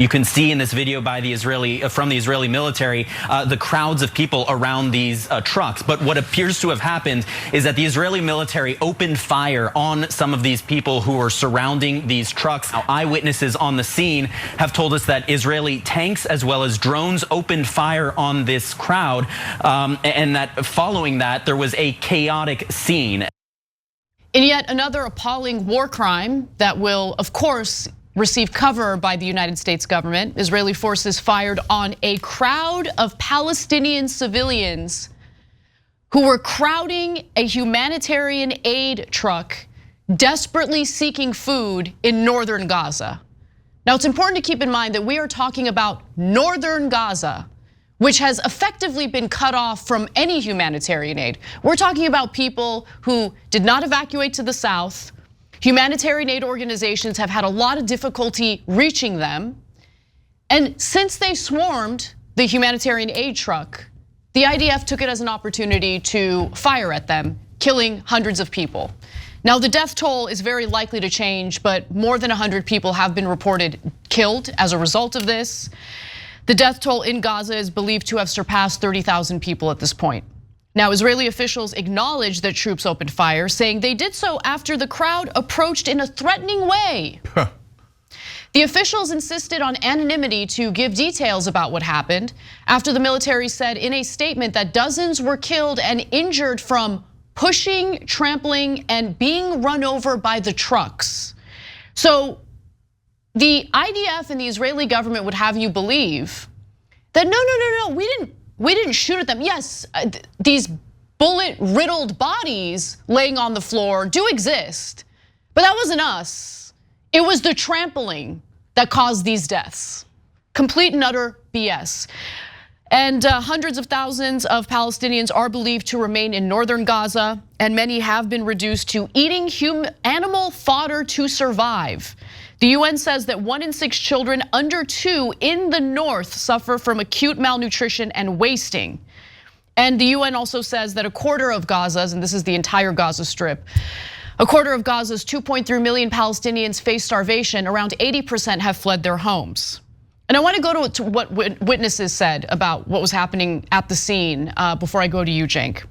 You can see in this video by from the Israeli military, the crowds of people around these trucks. But what appears to have happened is that the Israeli military opened fire on some of these people who were surrounding these trucks. Now, eyewitnesses on the scene have told us that Israeli tanks as well as drones opened fire on this crowd, and that following that, there was a chaotic scene. In yet another appalling war crime that will, of course, receive cover by the United States government, Israeli forces fired on a crowd of Palestinian civilians who were crowding a humanitarian aid truck, desperately seeking food in northern Gaza. Now, it's important to keep in mind that we are talking about northern Gaza, which has effectively been cut off from any humanitarian aid. We're talking about people who did not evacuate to the south. Humanitarian aid organizations have had a lot of difficulty reaching them. And since they swarmed the humanitarian aid truck, the IDF took it as an opportunity to fire at them, killing hundreds of people. Now, the death toll is very likely to change, but more than 100 people have been reported killed as a result of this. The death toll in Gaza is believed to have surpassed 30,000 people at this point. Now, Israeli officials acknowledged that troops opened fire, saying they did so after the crowd approached in a threatening way. The officials insisted on anonymity to give details about what happened after the military said in a statement that dozens were killed and injured from pushing, trampling, and being run over by the trucks. So the IDF and the Israeli government would have you believe that no, we didn't shoot at them. Yes, these bullet-riddled bodies laying on the floor do exist, but that wasn't us. It was the trampling that caused these deaths. Complete and utter BS. And hundreds of thousands of Palestinians are believed to remain in northern Gaza, and many have been reduced to eating animal fodder to survive. The UN says that 1 in 6 children under 2 in the north suffer from acute malnutrition and wasting. And the UN also says that a quarter of Gaza's, and this is the entire Gaza Strip, a quarter of Gaza's 2.3 million Palestinians face starvation. Around 80% have fled their homes. And I want to go to what witnesses said about what was happening at the scene before I go to you, Cenk.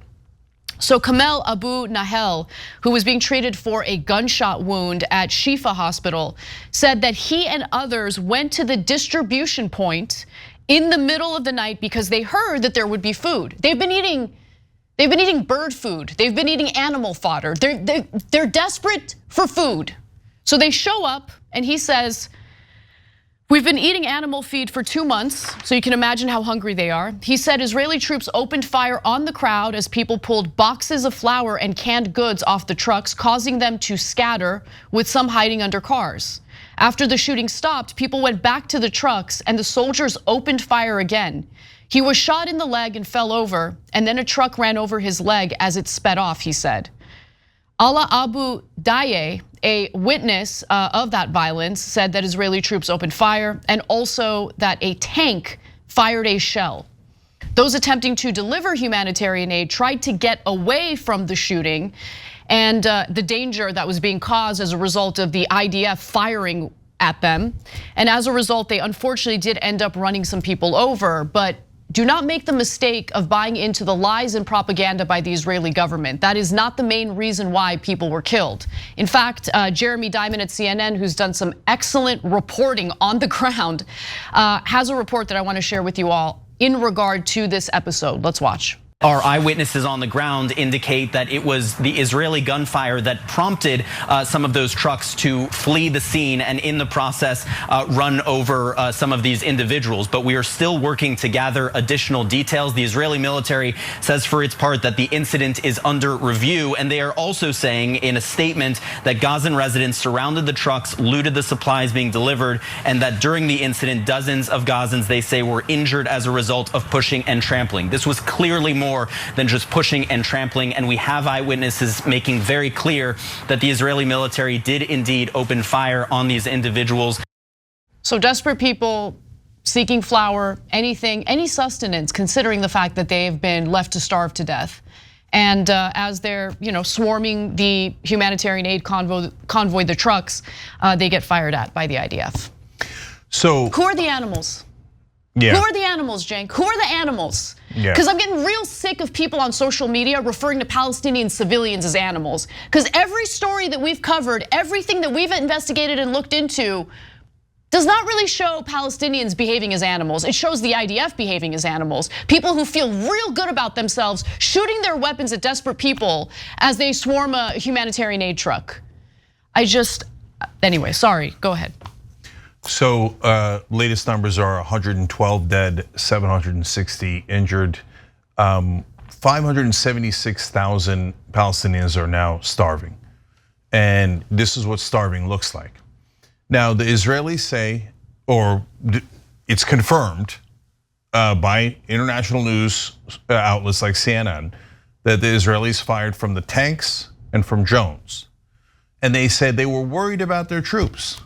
So Kamel Abu Nahel, who was being treated for a gunshot wound at Shifa Hospital, said that he and others went to the distribution point in the middle of the night because they heard that there would be food. They've been eating bird food. They've been eating animal fodder. They're desperate for food. So they show up and he says, "We've been eating animal feed for 2 months, so you can imagine how hungry they are." He said Israeli troops opened fire on the crowd as people pulled boxes of flour and canned goods off the trucks, causing them to scatter, with some hiding under cars. After the shooting stopped, people went back to the trucks and the soldiers opened fire again. He was shot in the leg and fell over, and then a truck ran over his leg as it sped off, he said. Ala Abu Daye, a witness of that violence, said that Israeli troops opened fire and also that a tank fired a shell. Those attempting to deliver humanitarian aid tried to get away from the shooting and the danger that was being caused as a result of the IDF firing at them. And as a result, they unfortunately did end up running some people over, but do not make the mistake of buying into the lies and propaganda by the Israeli government. That is not the main reason why people were killed. In fact, Jeremy Diamond at CNN, who's done some excellent reporting on the ground, has a report that I want to share with you all in regard to this episode. Let's watch. Our eyewitnesses on the ground indicate that it was the Israeli gunfire that prompted some of those trucks to flee the scene and in the process run over some of these individuals. But we are still working to gather additional details. The Israeli military says for its part that the incident is under review, and they are also saying in a statement that Gazan residents surrounded the trucks, looted the supplies being delivered, and that during the incident, dozens of Gazans, they say, were injured as a result of pushing and trampling. This was clearly more than just pushing and trampling, and we have eyewitnesses making very clear that the Israeli military did indeed open fire on these individuals. So desperate people seeking flour, anything, any sustenance, considering the fact that they have been left to starve to death. And as they're swarming the humanitarian aid convoy, the trucks, they get fired at by the IDF. So who are the animals? Yeah. Who are the animals, Cenk? Who are the animals? Because I'm getting real sick of people on social media referring to Palestinian civilians as animals. Because every story that we've covered, everything that we've investigated and looked into, does not really show Palestinians behaving as animals. It shows the IDF behaving as animals. People who feel real good about themselves, shooting their weapons at desperate people as they swarm a humanitarian aid truck. Anyway, sorry, go ahead. So latest numbers are 112 dead, 760 injured. 576,000 Palestinians are now starving. And this is what starving looks like. Now, the Israelis say, or it's confirmed by international news outlets like CNN, that the Israelis fired from the tanks and from drones. And they said they were worried about their troops.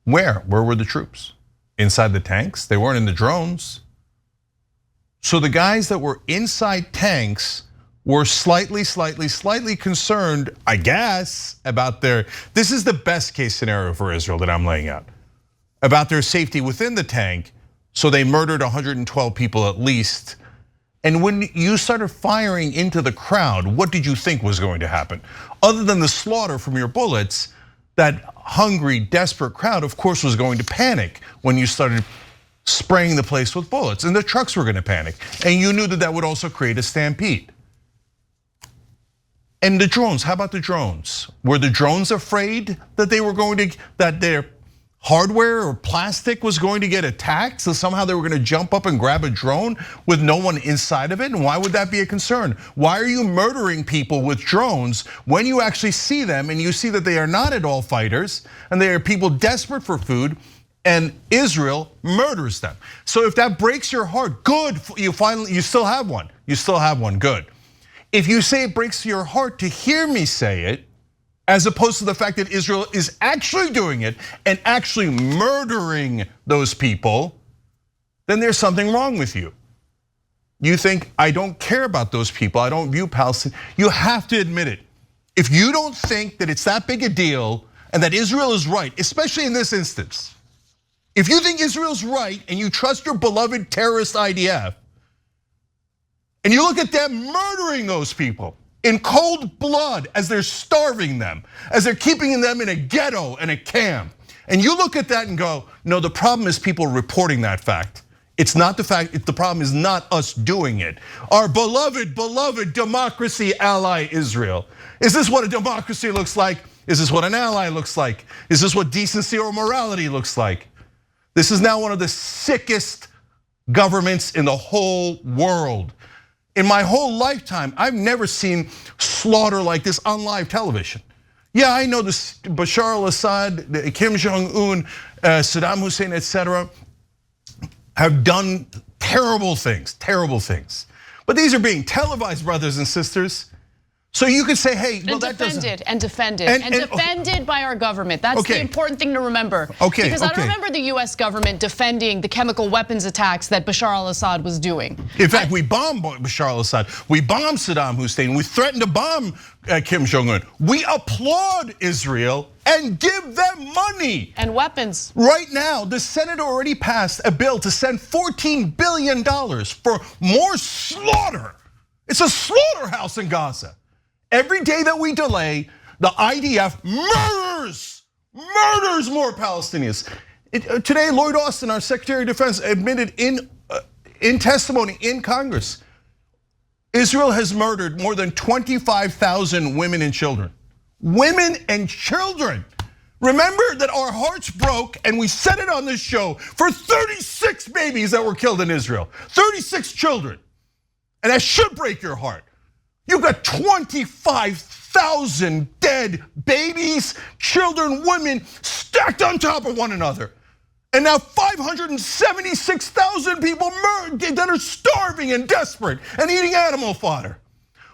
Where were the troops? Inside the tanks? They weren't in the drones. So the guys that were inside tanks were slightly concerned, I guess, about this is the best case scenario for Israel that I'm laying out, about their safety within the tank. So they murdered 112 people at least. And when you started firing into the crowd, what did you think was going to happen? Other than the slaughter from your bullets, that hungry, desperate crowd, of course, was going to panic when you started spraying the place with bullets, and the trucks were going to panic. And you knew that that would also create a stampede. And the drones, how about the drones? Were the drones afraid that that their hardware or plastic was going to get attacked? So somehow they were going to jump up and grab a drone with no one inside of it? And why would that be a concern? Why are you murdering people with drones when you actually see them and you see that they are not at all fighters and they are people desperate for food, and Israel murders them? So if that breaks your heart, good, you still have one. You still have one, good. If you say it breaks your heart to hear me say it, as opposed to the fact that Israel is actually doing it and actually murdering those people, then there's something wrong with you. You think, I don't care about those people, I don't view Palestine. You have to admit it. If you don't think that it's that big a deal and that Israel is right, especially in this instance, if you think Israel's right and you trust your beloved terrorist IDF, and you look at them murdering those people in cold blood as they're starving them, as they're keeping them in a ghetto and a camp. And you look at that and go, no, the problem is people reporting that fact. It's not the fact, the problem is not us doing it. Our beloved democracy ally Israel. Is this what a democracy looks like? Is this what an ally looks like? Is this what decency or morality looks like? This is now one of the sickest governments in the whole world. In my whole lifetime, I've never seen slaughter like this on live television. Yeah, I know this Bashar al-Assad, Kim Jong-un, Saddam Hussein, etc., have done terrible things. But these are being televised, brothers and sisters. So you could say, hey, well, that doesn't. And defended by our government. That's the important thing to remember. Because I don't remember the US government defending the chemical weapons attacks that Bashar al-Assad was doing. In fact, we bombed Bashar al-Assad. We bombed Saddam Hussein. We threatened to bomb Kim Jong-un. We applaud Israel and give them money. And weapons. Right now, the Senate already passed a bill to send $14 billion for more slaughter. It's a slaughterhouse in Gaza. Every day that we delay, the IDF murders more Palestinians. Today, Lloyd Austin, our Secretary of Defense, admitted in testimony in Congress, Israel has murdered more than 25,000 women and children. Women and children. Remember that our hearts broke, and we said it on this show, for 36 babies that were killed in Israel, 36 children. And that should break your heart. You've got 25,000 dead babies, children, women stacked on top of one another. And now 576,000 people that are starving and desperate and eating animal fodder.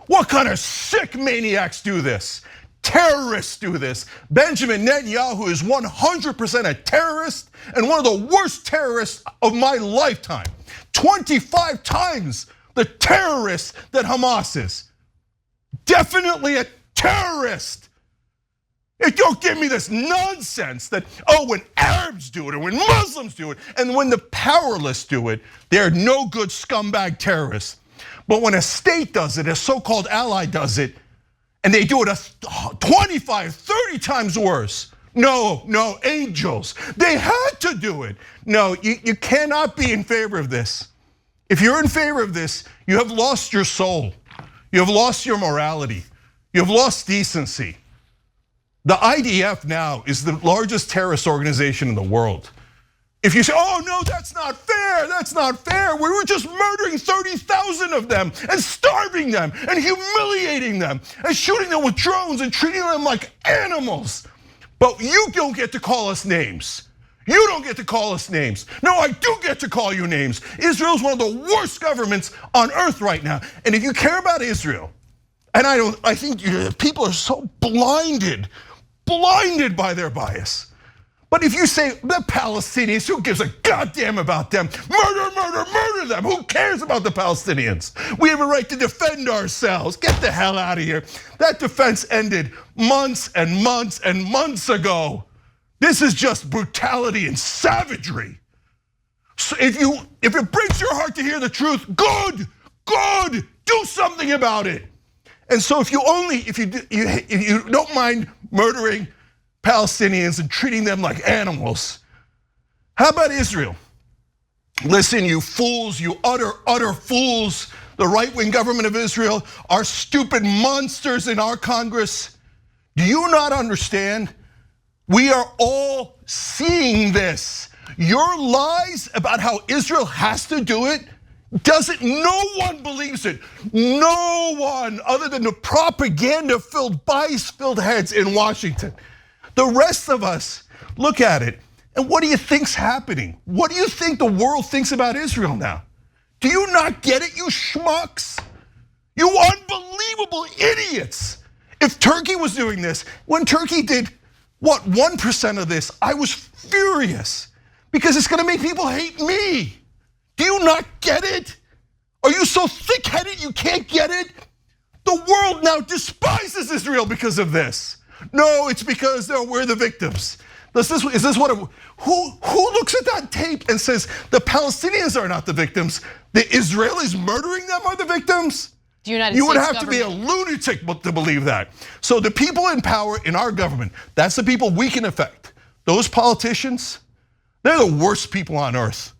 What kind of sick maniacs do this? Terrorists do this. Benjamin Netanyahu is 100% a terrorist and one of the worst terrorists of my lifetime. 25 times the terrorist that Hamas is. Definitely a terrorist. Don't give me this nonsense that, oh, when Arabs do it or when Muslims do it and when the powerless do it, they're no good scumbag terrorists. But when a state does it, a so-called ally does it, and they do it 25, 30 times worse. No, angels. They had to do it. No, you cannot be in favor of this. If you're in favor of this, you have lost your soul. You have lost your morality. You have lost decency. The IDF now is the largest terrorist organization in the world. If you say, oh no, that's not fair, we were just murdering 30,000 of them and starving them and humiliating them and shooting them with drones and treating them like animals. But you don't get to call us names. You don't get to call us names. No, I do get to call you names. Israel's one of the worst governments on earth right now. And if you care about Israel, and I think people are so blinded by their bias. But if you say the Palestinians, who gives a goddamn about them? Murder them. Who cares about the Palestinians? We have a right to defend ourselves. Get the hell out of here. That defense ended months and months and months ago. This is just brutality and savagery. So if it breaks your heart to hear the truth, good, do something about it. And so if you don't mind murdering Palestinians and treating them like animals, how about Israel? Listen, you fools, you utter fools, the right-wing government of Israel, our stupid monsters in our Congress. Do you not understand? We are all seeing this. Your lies about how Israel has to do it, no one believes it. No one, other than the propaganda-filled, bias-filled heads in Washington. The rest of us look at it, and what do you think's happening? What do you think the world thinks about Israel now? Do you not get it, you schmucks? You unbelievable idiots. If Turkey was doing this, when Turkey did, 1% of this, I was furious because it's gonna make people hate me. Do you not get it? Are you so thick-headed you can't get it? The world now despises Israel because of this. No, it's because we're the victims. Who looks at that tape and says the Palestinians are not the victims, the Israelis murdering them are the victims? You would have to be a lunatic to believe that. So the people in power in our government, that's the people we can affect. Those politicians, they're the worst people on earth.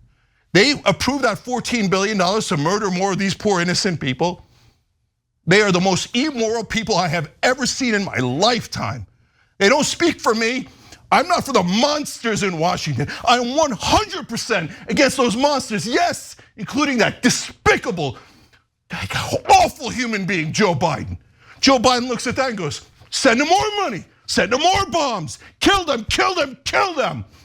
They approved that $14 billion to murder more of these poor innocent people. They are the most immoral people I have ever seen in my lifetime. They don't speak for me. I'm not for the monsters in Washington. I'm 100% against those monsters, yes, including that despicable, awful human being, Joe Biden. Joe Biden looks at that and goes, send them more money, send them more bombs, kill them.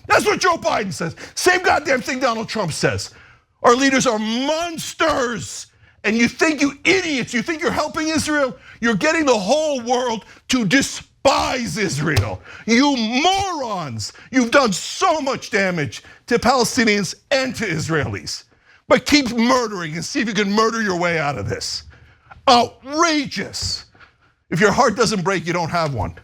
That's what Joe Biden says. Same goddamn thing Donald Trump says. Our leaders are monsters. And you think, you idiots, you think you're helping Israel? You're getting the whole world to despise Israel. You morons. You've done so much damage to Palestinians and to Israelis. But keep murdering and see if you can murder your way out of this. Outrageous. If your heart doesn't break, you don't have one.